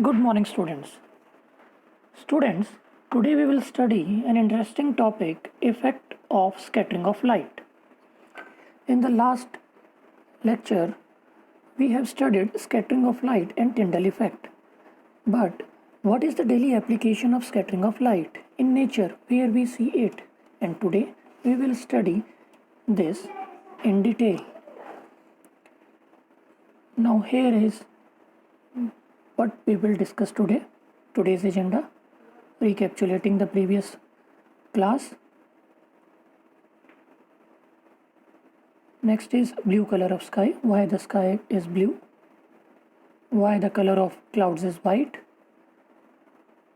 Good morning, students. Students, today we will study an interesting topic, effect of scattering of light. In the last lecture, we have studied scattering of light and Tyndall effect. But what is the daily application of scattering of light in nature where we see it? And today we will study this in detail. Now here is what we will discuss today. Today's agenda, recapitulating the previous class. Next is blue color of sky, why the sky is blue, why the color of clouds is white.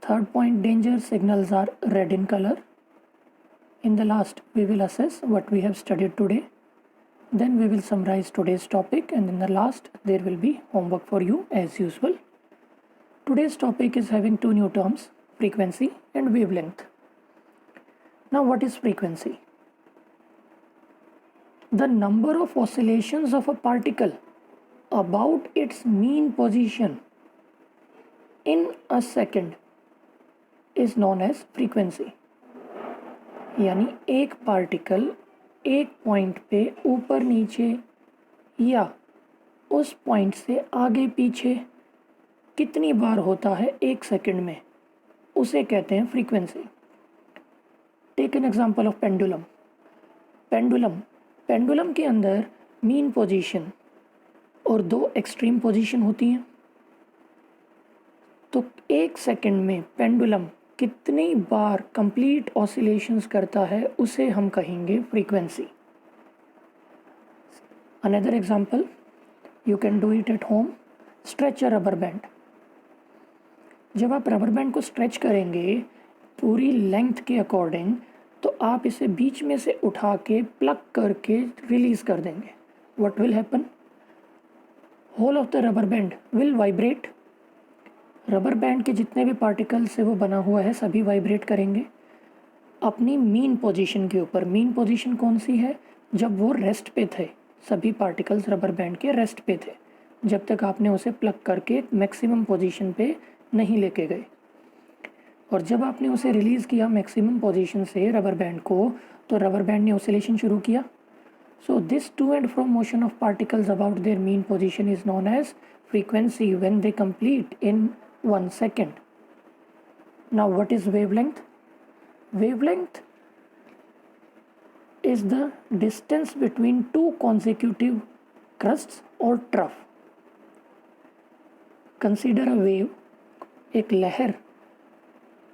Third point, danger signals are red in color. In the last, we will assess what we have studied today. Then we will summarize today's topic, and in the last, there will be homework for you as usual. Today's topic is having two new terms, frequency and wavelength. Now, what is frequency? The number of oscillations of a particle about its mean position in a second is known as frequency. यानी एक particle एक point पे ऊपर नीचे या उस point से आगे पीछे कितनी बार होता है एक सेकंड में, उसे कहते हैं frequency. Take an example of pendulum. Pendulum के अंदर मीन पोजीशन और दो एक्सट्रीम पोजीशन होती हैं. तो एक सेकंड में पेंडुलम कितनी बार कंप्लीट ऑसिलेशंस करता है उसे हम कहेंगे frequency. Another example, you can do it at home. Stretch a rubber band. जब आप रबर बैंड को स्ट्रेच करेंगे पूरी लेंथ के अकॉर्डिंग, तो आप इसे बीच में से उठा के प्लग करके रिलीज कर देंगे. What will happen? Whole of the rubber band will vibrate. Rubber band के जितने भी पार्टिकल्स से वो बना हुआ है सभी वाइब्रेट करेंगे अपनी मीन पोजीशन के ऊपर. मीन पोजीशन कौन सी है? जब वो रेस्ट पे थे, सभी पार्टिकल्स रबर बैंड के रेस्ट पे थे, जब तक आपने उसे प्लग करके मैक्सिमम पोजीशन पे नहीं लेके गए. और जब आपने उसे रिलीज़ किया मैक्सिमम पोजीशन से रबर बैंड को, तो रबर बैंड ने ऑसिलेशन शुरू किया. So this to and fro motion of particles about their mean position is known as frequency when they complete in 1 second. Now what is wavelength? Wavelength is the distance between two consecutive crusts or trough. Consider a wave. एक लहर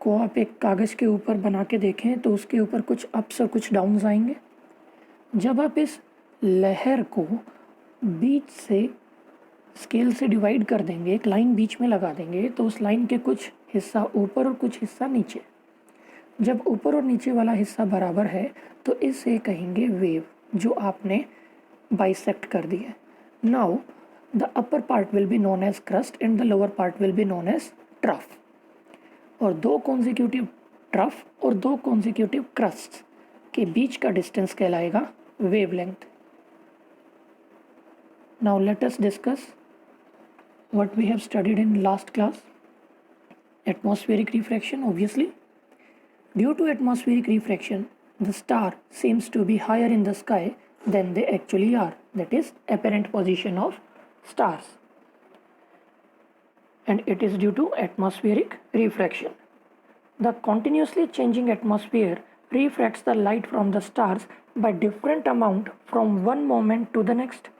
को आप एक कागज़ के ऊपर बना के देखें तो उसके ऊपर कुछ अप्स और कुछ डाउन्स आएंगे. जब आप इस लहर को बीच से स्केल से डिवाइड कर देंगे, एक लाइन बीच में लगा देंगे, तो उस लाइन के कुछ हिस्सा ऊपर और कुछ हिस्सा नीचे. जब ऊपर और नीचे वाला हिस्सा बराबर है तो इसे कहेंगे वेव, जो आपने बाइसेक्ट कर दी है. Now the upper part will be known as crest and the lower part will be known as trough. और दो कॉन्जिक्यूटिव ट्रफ और दो कॉन्जिक्यूटिव क्रस्ट के बीच का डिस्टेंस कहलाएगा wavelength. Now let us discuss what we have studied in last class. Atmospheric refraction. Obviously, due to atmospheric refraction, the star seems to be higher in the sky than they actually are. That is apparent position of stars, and it is due to atmospheric refraction. The continuously changing atmosphere refracts the light from the stars by different amount from one moment to the next,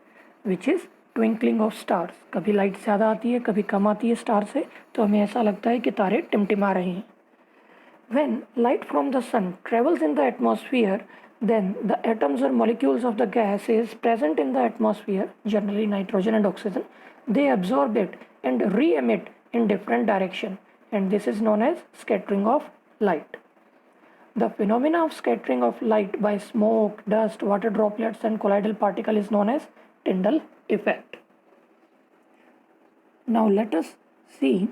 which is twinkling of stars. कभी light ज़्यादा आती है, कभी कम आती है star से, तो हमें ऐसा लगता है कि तारे टिमटिमा रहे हैं. When light from the sun travels in the atmosphere, then the atoms or molecules of the gas is present in the atmosphere, generally nitrogen and oxygen. They absorb it and re-emit in different direction, and this is known as scattering of light. The phenomena of scattering of light by smoke, dust, water droplets and colloidal particle is known as Tyndall effect. Now let us see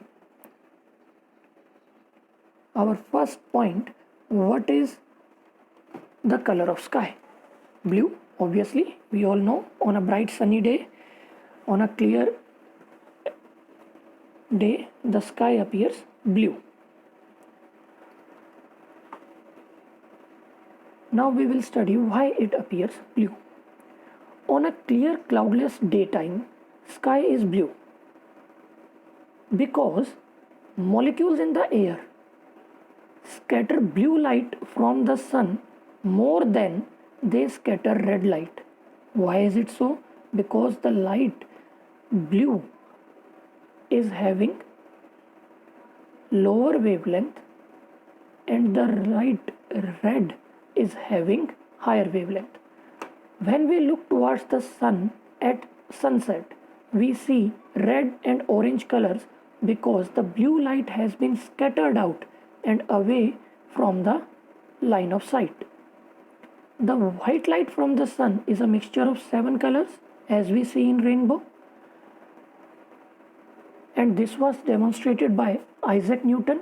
our first point. What is the color of sky? Blue. Obviously, we all know, on a bright sunny day, on a clear day the sky appears blue. Now we will study why it appears blue. On a clear cloudless daytime, sky is blue because molecules in the air scatter blue light from the sun more than they scatter red light. Why is it so? Because the light blue is having lower wavelength and the light red is having higher wavelength. When we look towards the sun at sunset, we see red and orange colors because the blue light has been scattered out and away from the line of sight. The white light from the sun is a mixture of 7 colors as we see in rainbow, and this was demonstrated by Isaac Newton,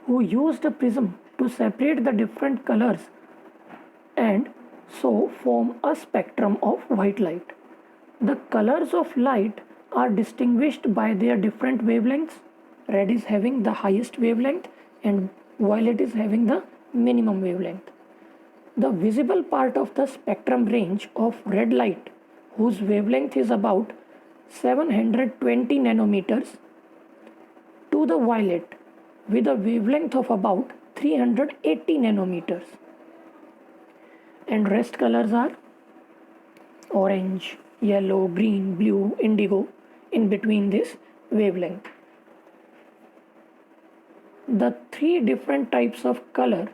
who used a prism to separate the different colors and so form a spectrum of white light. The colors of light are distinguished by their different wavelengths. Red is having the highest wavelength and violet is having the minimum wavelength. The visible part of the spectrum range of red light, whose wavelength is about 720 nanometers, to the violet with a wavelength of about 380 nanometers. And rest colors are orange, yellow, green, blue, indigo in between this wavelength. The 3 different types of color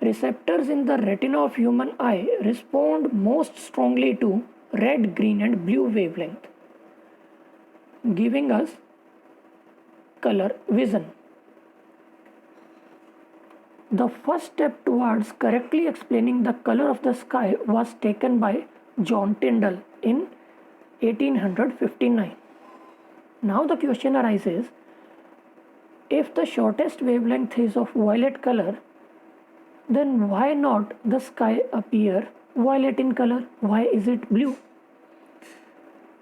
receptors in the retina of human eye respond most strongly to red, green and blue wavelength, giving us color vision. The first step towards correctly explaining the color of the sky was taken by John Tyndall in 1859. Now the question arises, if the shortest wavelength is of violet color, then why not the sky appear violet in color? Why is it blue?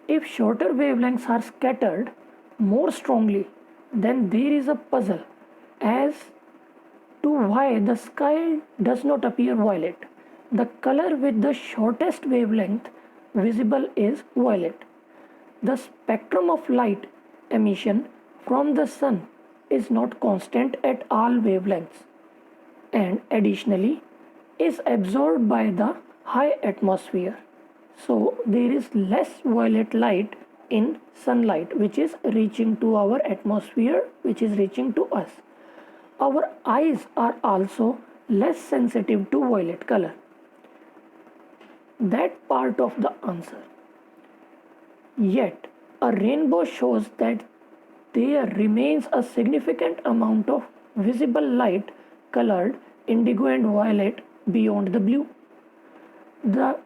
If shorter wavelengths are scattered more strongly, then there is a puzzle as to why the sky does not appear violet. The color with the shortest wavelength visible is violet. The spectrum of light emission from the sun is not constant at all wavelengths and additionally is absorbed by the high atmosphere. So there is less violet light in sunlight which is reaching to our atmosphere, which is reaching to us. Our eyes are also less sensitive to violet color. That part of the answer. Yet a rainbow shows that there remains a significant amount of visible light colored indigo and violet beyond the blue. The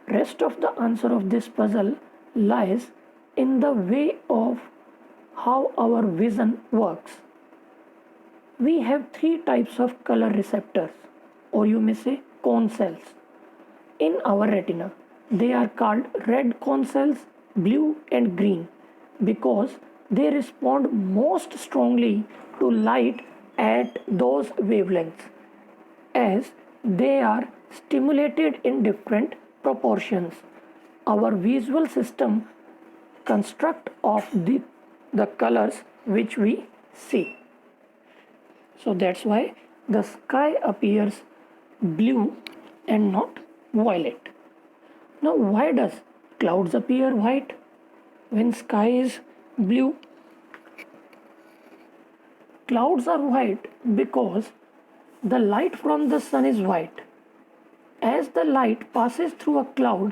rest of the answer of this puzzle lies in the way of how our vision works. We have 3 types of color receptors, or you may say cone cells, in our retina. They are called red cone cells, blue and green because they respond most strongly to light at those wavelengths, as they are stimulated in different proportions. Our visual system construct of the colors which we see. So that's why the sky appears blue and not violet. Now why does clouds appear white when sky is blue? Clouds are white because the light from the sun is white. As the light passes through a cloud,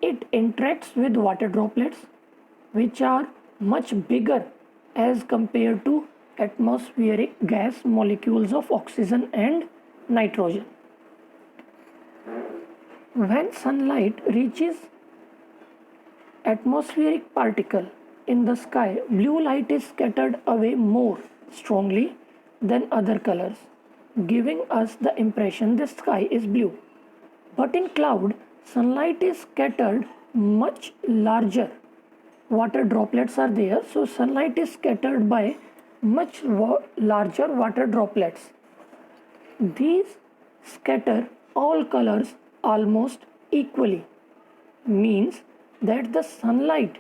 it interacts with water droplets, which are much bigger as compared to atmospheric gas molecules of oxygen and nitrogen. When sunlight reaches atmospheric particle in the sky, blue light is scattered away more strongly than other colors, giving us the impression the sky is blue. But in cloud, sunlight is scattered much larger, water droplets are there, so sunlight is scattered by much larger water droplets. These scatter all colors almost equally, means that the sunlight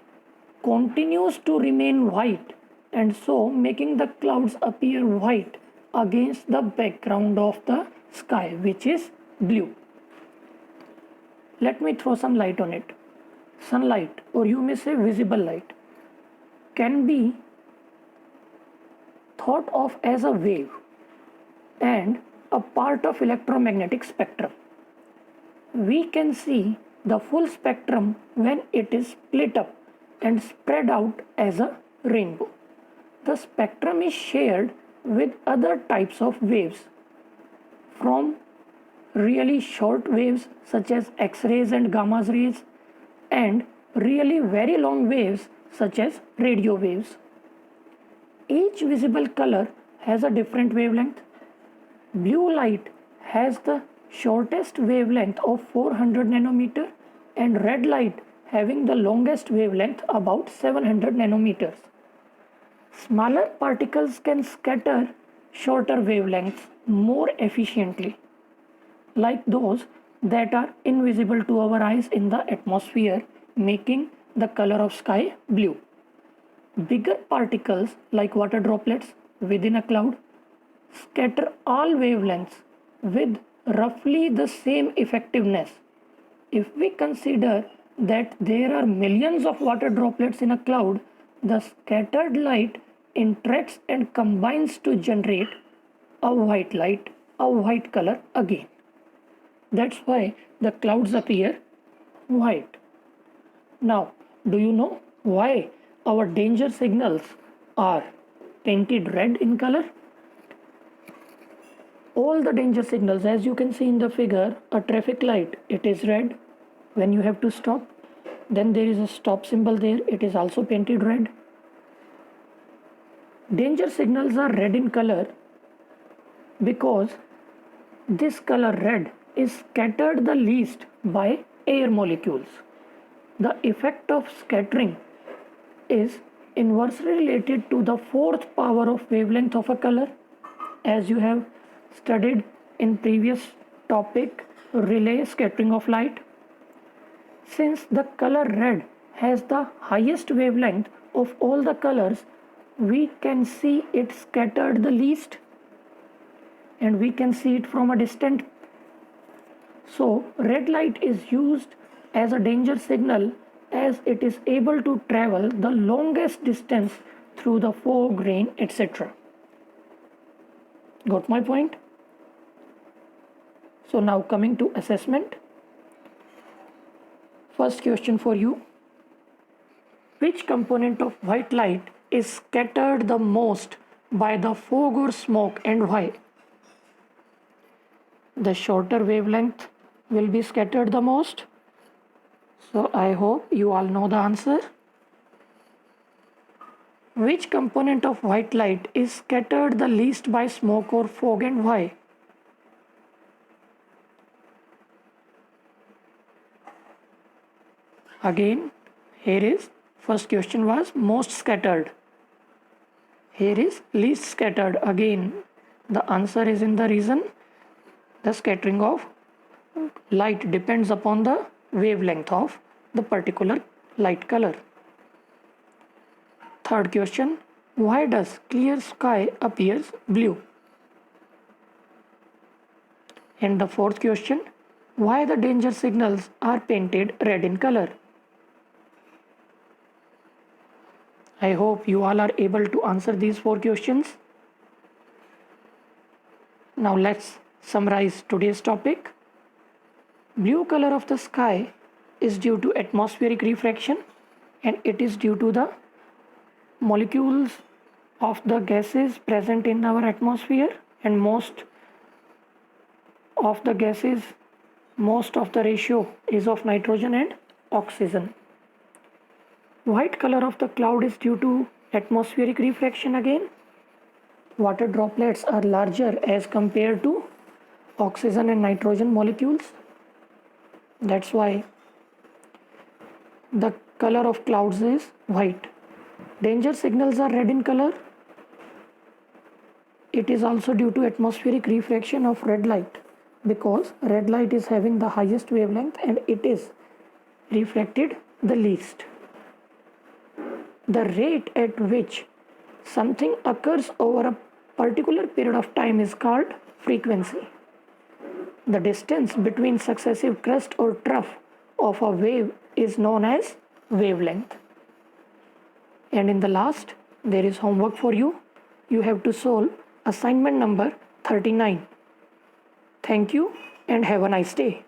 continues to remain white, and so making the clouds appear white against the background of the sky, which is blue. Let me throw some light on it. Sunlight, or you may say visible light, can be thought of as a wave and a part of electromagnetic spectrum. We can see the full spectrum when it is split up and spread out as a rainbow. The spectrum is shared with other types of waves, from really short waves such as X-rays and gamma rays, and really very long waves such as radio waves. Each visible color has a different wavelength. Blue light has the shortest wavelength of 400 nanometer and red light having the longest wavelength about 700 nanometers. Smaller particles can scatter shorter wavelengths more efficiently, like those that are invisible to our eyes in the atmosphere, making the color of sky blue. Bigger particles like water droplets within a cloud scatter all wavelengths with roughly the same effectiveness. If we consider that there are millions of water droplets in a cloud, the scattered light interacts and combines to generate a white light, a white color again. That's why the clouds appear white. Now, do you know why our danger signals are painted red in color? All the danger signals, as you can see in the figure, a traffic light, it is red when you have to stop. Then there is a stop symbol there, it is also painted red. Danger signals are red in color because this color red is scattered the least by air molecules. The effect of scattering is inversely related to the fourth power of wavelength of a color, as you have studied in previous topic, relay scattering of light. Since the color red has the highest wavelength of all the colors, we can see it scattered the least, and we can see it from a distant. So red light is used as a danger signal as it is able to travel the longest distance through the fog, rain, etc. Got my point? So now coming to assessment. First question for you. Which component of white light is scattered the most by the fog or smoke, and why? The shorter wavelength will be scattered the most. So I hope you all know the answer. Which component of white light is scattered the least by smoke or fog, and why? Again, here is first question was most scattered. Here is least scattered. Again, the answer is in the reason. The scattering of light depends upon the wavelength of the particular light color. Third question, why does clear sky appears blue? And the fourth question, why the danger signals are painted red in color? I hope you all are able to answer these four questions. Now let's summarize today's topic. Blue color of the sky is due to atmospheric refraction, and it is due to the molecules of the gases present in our atmosphere, and most of the gases, most of the ratio is of nitrogen and oxygen. White color of the cloud is due to atmospheric refraction again. Water droplets are larger as compared to oxygen and nitrogen molecules. That's why the color of clouds is white. Danger signals are red in color. It is also due to atmospheric refraction of red light, because red light is having the highest wavelength and it is refracted the least. The rate at which something occurs over a particular period of time is called frequency. The distance between successive crest or trough of a wave is known as wavelength. And in the last, there is homework for you. You have to solve assignment number 39. Thank you and have a nice day.